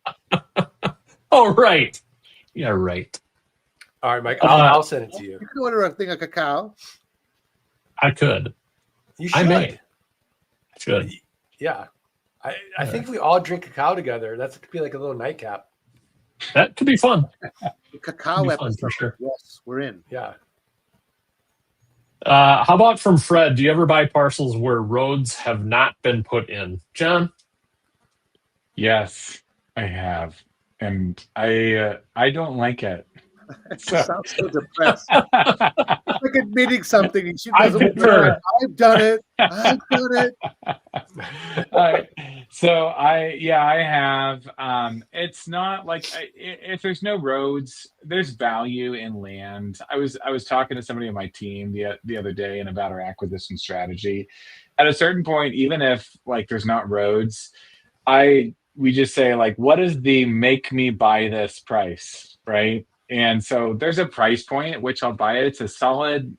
Oh, right. Yeah, right. All right, Mike. I'll send it to you. You can order a thing of cacao. I could. You should. I may. I should. Yeah. I think if we all drink cacao together, that could be like a little nightcap. That could be fun. The cacao Be fun, episode. for sure. Yes, we're in. Yeah. How about from Fred? Do you ever buy parcels where roads have not been put in? John? Yes, I have, and I don't like it. It So, sounds so depressed. It's like admitting something. And she I've doesn't never- I've done it. I've done it. I have. It's not like if there's no roads, there's value in land. I was talking to somebody on my team the other day and about our acquisition strategy. At a certain point, even if like there's not roads, we just say like, what is the make me buy this price, right? And so there's a price point at which I'll buy it. It's a solid,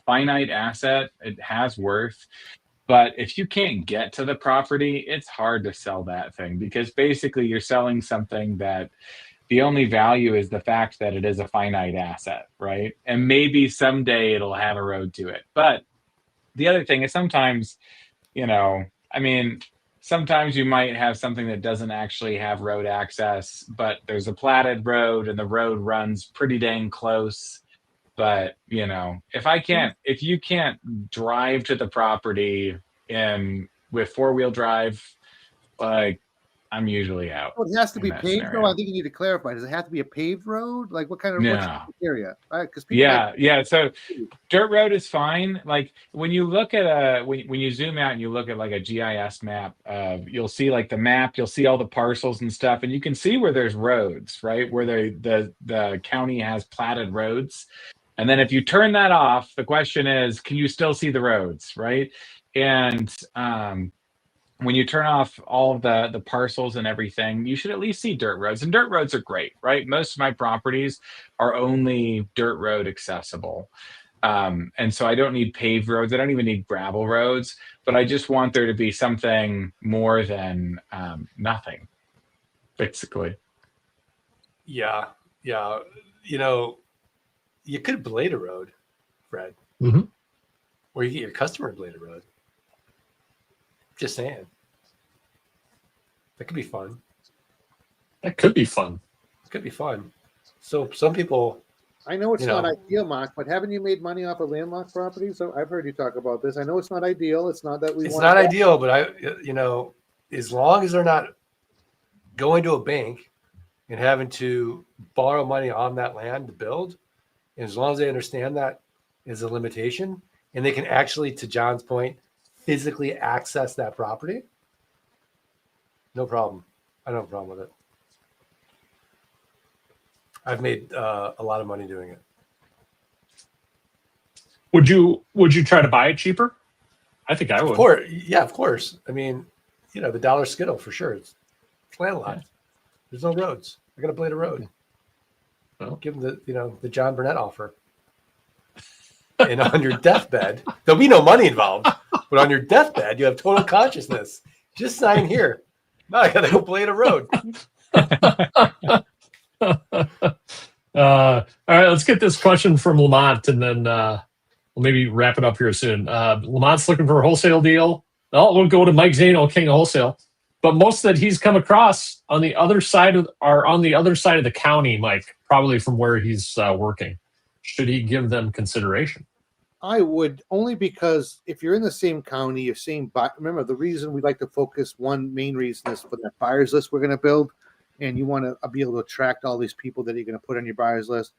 finite asset. It has worth. But if you can't get to the property, it's hard to sell that thing because basically you're selling something that the only value is the fact that it is a finite asset, right? And maybe someday it'll have a road to it. But the other thing is sometimes, I mean, sometimes you might have something that doesn't actually have road access, but there's a platted road and the road runs pretty dang close. But if you can't drive to the property with four-wheel drive, like I'm usually out. Well, it has to in be that paved, scenario. though. I think you need to clarify. Does it have to be a paved road? Like what kind of what's No. the area? Because Yeah. So dirt road is fine. Like when you look at when you zoom out and you look at like a GIS map, you'll see like the map, you'll see all the parcels and stuff, and you can see where there's roads, right? Where the county has platted roads. And then if you turn that off, the question is, can you still see the roads, right? And when you turn off all of the parcels and everything, you should at least see dirt roads. And dirt roads are great, right? Most of my properties are only dirt road accessible. And so I don't need paved roads. I don't even need gravel roads, but I just want there to be something more than nothing, basically. Yeah. You could blade a road, Fred. Mhm. Or you get your customer to blade a road. Just saying. That could be fun. That could be fun. It could be fun. So some people, I know it's not ideal, Mark, but haven't you made money off of landlocked properties? So I've heard you talk about this. I know it's not ideal. It's not that it's not ideal, but as long as they're not going to a bank and having to borrow money on that land to build, and as long as they understand that is a limitation, and they can actually, to John's point, physically access that property, no problem. I don't have a problem with it. I've made a lot of money doing it. Would you try to buy it cheaper? I think I would. Of course, yeah, of course. I mean, the dollar skittle for sure. It's landlocked. Yeah. There's no roads. I got to blade a road. Well, give them the John Burnett offer. And on your deathbed, there'll be no money involved. But on your deathbed, you have total consciousness. Just sign here. Now I got to go blade a road. All right, let's get this question from Lamont, and then we'll maybe wrap it up here soon. Lamont's looking for a wholesale deal. Well, we'll go to Mike Zano, King of Wholesale. But most that he's come across on the other side of the county, Mike, probably from where he's working. Should he give them consideration? I would, only because if you're in the same county, you're seeing. Remember, the reason we like to focus, one main reason is for that buyers list we're going to build, and you want to be able to attract all these people that you're going to put on your buyers list.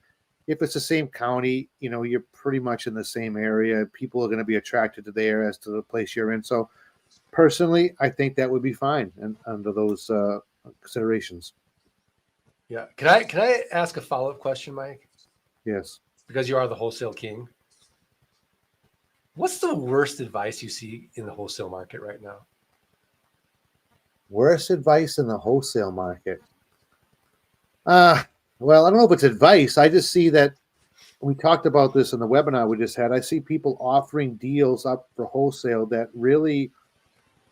If it's the same county, you're pretty much in the same area. People are going to be attracted to there as to the place you're in. So, personally, I think that would be fine and under those considerations. Yeah. Can I ask a follow-up question, Mike? Yes. Because you are the wholesale king. What's the worst advice you see in the wholesale market right now? Worst advice in the wholesale market? Well, I don't know if it's advice. I just see that we talked about this in the webinar we just had. I see people offering deals up for wholesale that really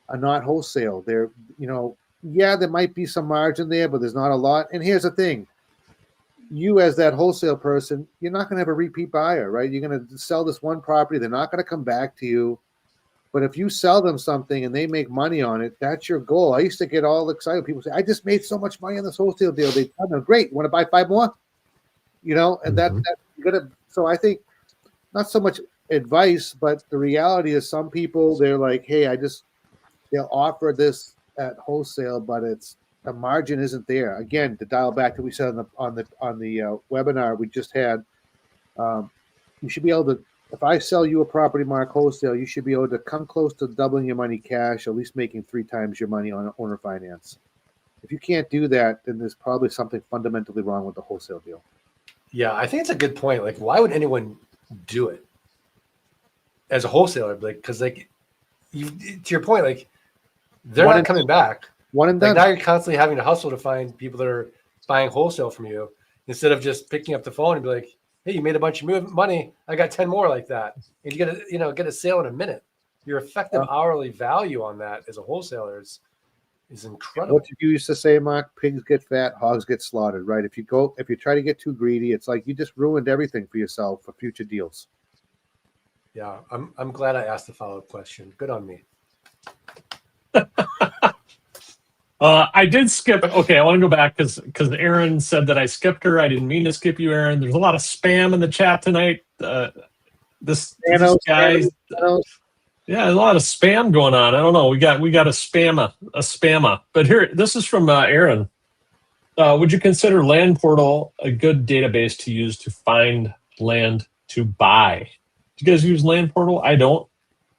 are not wholesale. They're, there might be some margin there, but there's not a lot. And here's the thing. You as that wholesale person, you're not going to have a repeat buyer, right? You're going to sell this one property. They're not going to come back to you. But if you sell them something and they make money on it, that's your goal. I used to get all excited. People say, I just made so much money on this wholesale deal. They tell me, great. You want to buy 5 more? And that you're going to. So I think not so much advice, but the reality is some people, they're like, hey, they'll offer this at wholesale, but the margin isn't there. Again, to dial back to what we said on the webinar we just had, you should be able to, if I sell you a property, Mark, wholesale, you should be able to come close to doubling your money cash, at least making 3 times your money on owner finance. If you can't do that, then there's probably something fundamentally wrong with the wholesale deal. Yeah, I think it's a good point. Like, why would anyone do it as a wholesaler? Like, because like to your point, like they're not coming back. One and Like done. now you're constantly having to hustle to find people that are buying wholesale from you instead of just picking up the phone and be like, hey, you made a bunch of money. I got 10 more like that. And you get a sale in a minute. Your effective hourly value on that as a wholesaler is incredible. What you used to say, Mark, pigs get fat, hogs get slaughtered, right? If you try to get too greedy, it's like you just ruined everything for yourself for future deals. Yeah, I'm glad I asked the follow-up question. Good on me. I did skip. Okay, I want to go back because Aaron said that I skipped her. I didn't mean to skip you, Aaron. There's a lot of spam in the chat tonight. This guy, yeah, a lot of spam going on. I don't know. We got a spammer. But here, this is from Aaron. Would you consider Land Portal a good database to use to find land to buy? Do you guys use Land Portal? I don't.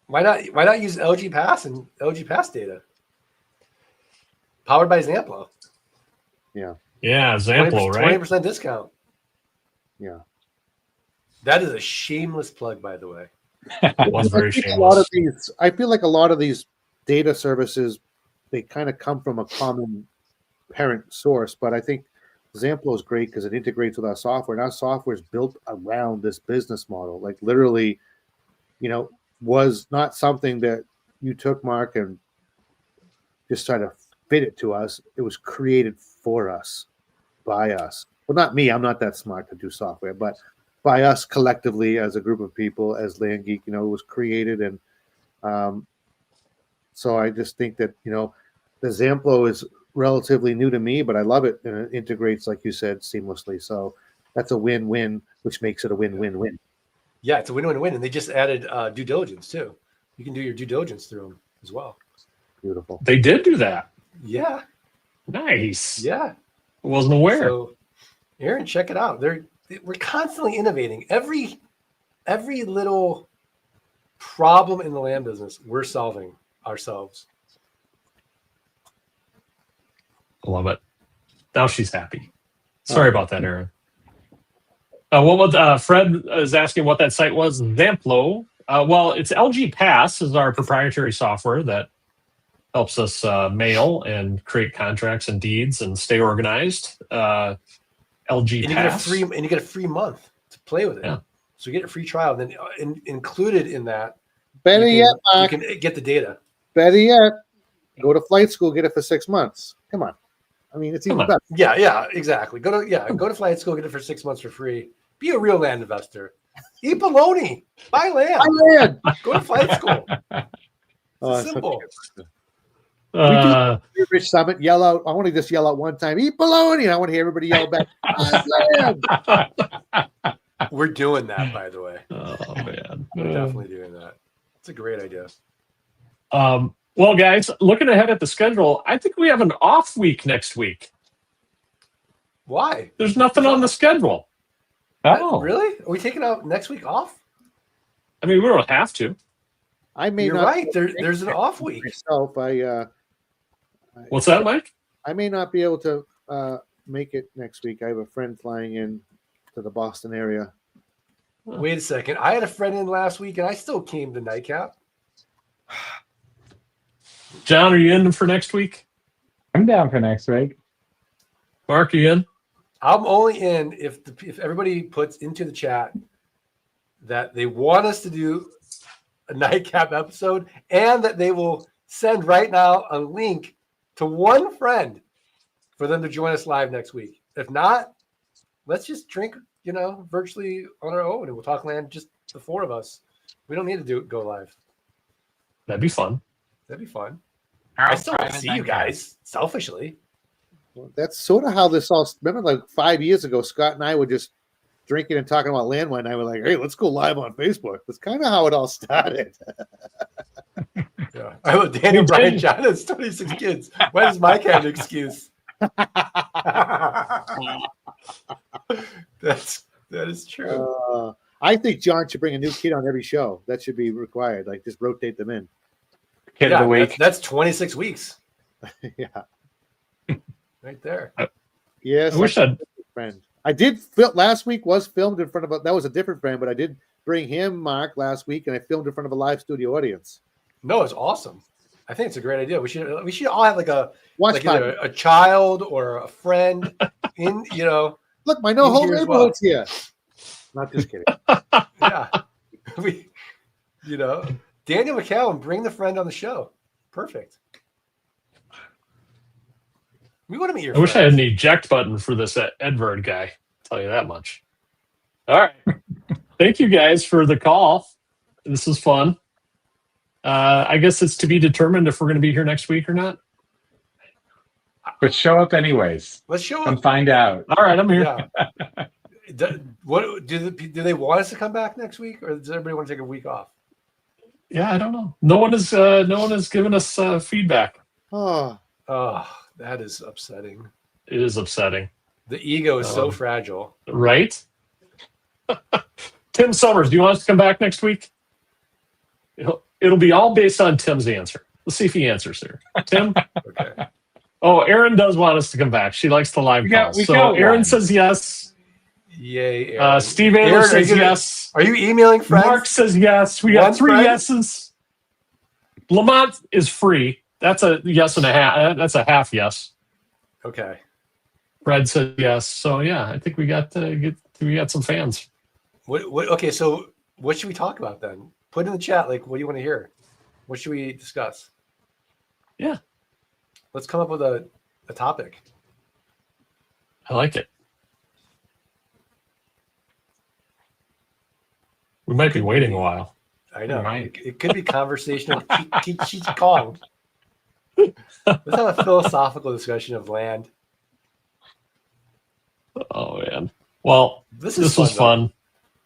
Why not use LG Pass and LG Pass data? Powered by Zamplo. Yeah. Yeah, Zamplo, right? 20% discount. Yeah. That is a shameless plug, by the way. It was very shameless. I feel like a lot of these data services, they kind of come from a common parent source, but I think Zamplo is great because it integrates with our software, and our software is built around this business model. Like literally, was not something that you took, Mark, and just try to fit it to us. It was created for us, by us. Well, not me. I'm not that smart to do software, but by us collectively as a group of people, as Land Geek, it was created. And so I just think that, the Zamplo is relatively new to me, but I love it. And it integrates, like you said, seamlessly. So that's a win-win, which makes it a win-win-win. Yeah, it's a win-win-win. And they just added due diligence too. You can do your due diligence through them as well. Beautiful. They did do that. Yeah. Nice. Yeah. I wasn't aware. So, Aaron, check it out. We're constantly innovating. Every little problem in the land business, we're solving ourselves. I love it. Now she's happy. Sorry about that, Aaron. Fred is asking what that site was. Zamplo. Well, it's LG Pass is our proprietary software that helps us mail and create contracts and deeds and stay organized. LG Pass. You get a free month to play with it. Yeah. So you get a free trial. And then included in that, Better yet, Mark. you can get the data. Better yet, go to flight school, get it for 6 months. Come on. I mean, it's even better. Yeah, exactly. Go to flight school, get it for 6 months for free. Be a real land investor. Eat bologna. Buy land. Go to flight school. It's simple. Rich Summit, yell out. I want to just yell out one time, eat bologna. I want to hear everybody yell back. We're doing that, by the way. Oh man, we're definitely doing that. It's a great idea. Well, guys, looking ahead at the schedule, I think we have an off week next week. Why? There's nothing on the schedule. Oh, really? Are we taking out next week off? I mean, we don't have to. You're right. There's an off week. Myself, What's that, Mike? I may not be able to make it next week. I have a friend flying in to the Boston area. Wait a second. I had a friend in last week, and I still came to Nite Cap. John, are you in for next week? I'm down for next week. Mark, are you in? I'm only in if everybody puts into the chat that they want us to do a Nite Cap episode and that they will send right now a link to one friend for them to join us live next week. If not, let's just drink, virtually on our own and we'll talk land, just the 4 of us. We don't need to go live. That'd be fun. That'd be fun. I still want to see you guys, selfishly. Well, that's sort of how this all. Remember, like 5 years ago, Scott and I would just drinking and talking about land one night. We're like, hey, let's go live on Facebook. That's kind of how it all started. Yeah. I love Daniel Bryan John has 26 kids. When is Mike have an excuse? That is true. I think John should bring a new kid on every show. That should be required. Like, just rotate them in. Kid of the week. That's 26 weeks. Yeah. Right there. Yes. I wish I'd. Friend. I did film last week. Was filmed in front of that was a different friend, but I did bring him, Mark, last week, and I filmed in front of a live studio audience. No, it's awesome. I think it's a great idea. We should all have like Watch either a child or a friend in, Look, my whole here as neighborhood's here. Not just kidding. yeah. Daniel McCallum, bring the friend on the show. Perfect. We want to meet your I wish I friends. had an eject button for this Edvard guy. I'll tell you that much. All right. Thank you guys for the call. This is fun. I guess it's to be determined if we're going to be here next week or not. But show up anyways. Let's show And up. find out. All right, I'm here. Yeah. Do they want us to come back next week, or does everybody want to take a week off? Yeah, I don't know. No one has given us feedback. Oh, That is upsetting. It is upsetting, The ego is so fragile. right? Tim Summers, do you want us to come back next week? It'll be all based on Tim's answer. Let's see if he answers here. Tim? Okay. Oh, Erin does want us to come back. She likes the live calls. we So got Erin one. says yes. Yay, Aaron. Steve Ayler Aaron, says yes. Are you emailing friends? Mark says yes. We got One 3 friend? yeses. Lamont is free. That's a yes and a half. That's a half yes. Okay. Fred said yes. So yeah, I think we got some fans. Okay, so what should we talk about then? Put in the chat, like, what do you want to hear? What should we discuss? Yeah. Let's come up with a topic. I like it. We might be waiting a while. I know. Right. It could be conversational. Cheech Kong. Let's have a philosophical discussion of land. Oh man. Well, This this though. was fun.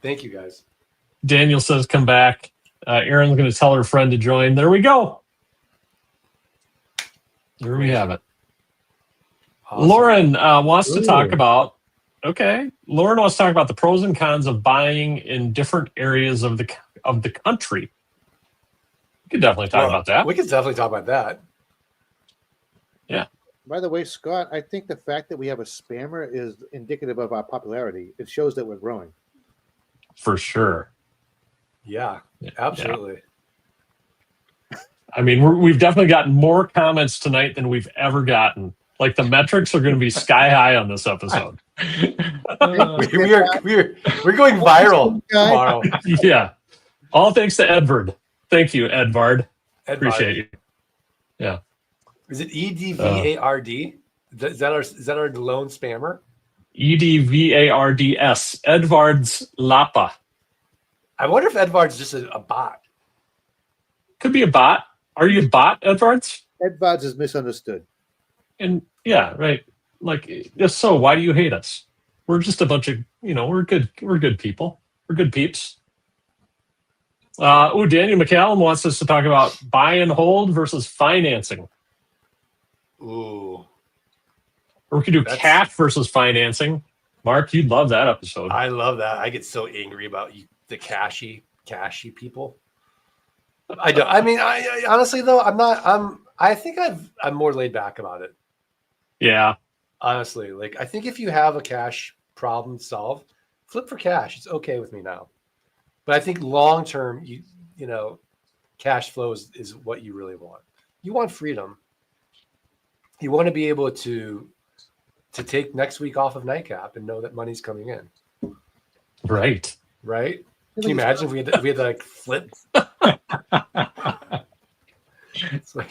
Thank you, guys. Daniel says come back. Erin's going to tell her friend to join. There we go. There we have it. Awesome. Lauren wants to talk Ooh. about. Okay, Lauren wants to talk about the pros and cons of buying in different areas of the country. We could definitely talk about that. We could definitely talk about that. by the way, Scott, I think the fact that we have a spammer is indicative of our popularity. It shows that we're growing. For sure. Yeah, absolutely. I mean, we've definitely gotten more comments tonight than we've ever gotten. Like the metrics are going to be sky high on this episode. We're going viral tomorrow. Yeah. All thanks to Edvard. Thank you, Edvard. Edvard. Appreciate you. Yeah. Is it EDVARD? Is that our lone spammer? EDVARDS. Edvard's Lapa. I wonder if Edvard's just a bot. Could be a bot. Are you a bot, Edvards? Edvards is misunderstood. And yeah, right. Like, if so, why do you hate us? We're just a bunch of, we're good people. We're good peeps. Daniel McCallum wants us to talk about buy and hold versus financing. Ooh. Or we could do cash versus financing. Mark, you'd love that episode. I love that. I get so angry about the cashy people. I don't. I mean, I honestly though, I think I'm more laid back about it. Yeah. Honestly, like I think if you have a cash problem to solve, flip for cash. It's okay with me now. But I think long term, cash flow is what you really want. You want freedom. You want to be able to take next week off of Nite Cap and know that money's coming in. Right. Right? Can you imagine if we had to like flip? It's like,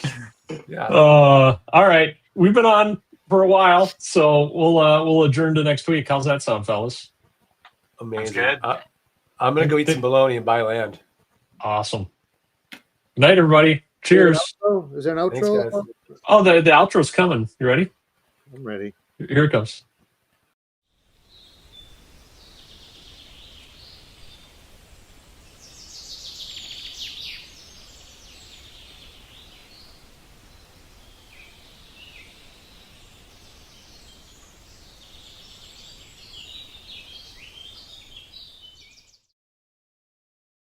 yeah. All right. We've been on for a while, so we'll adjourn to next week. How's that sound, fellas? Amazing. That's good. I'm gonna go eat some bologna and buy land. Awesome. Good night, everybody. Cheers. Is there an outro? Thanks, guys. Oh, the outro's coming. You ready? I'm ready. Here it comes.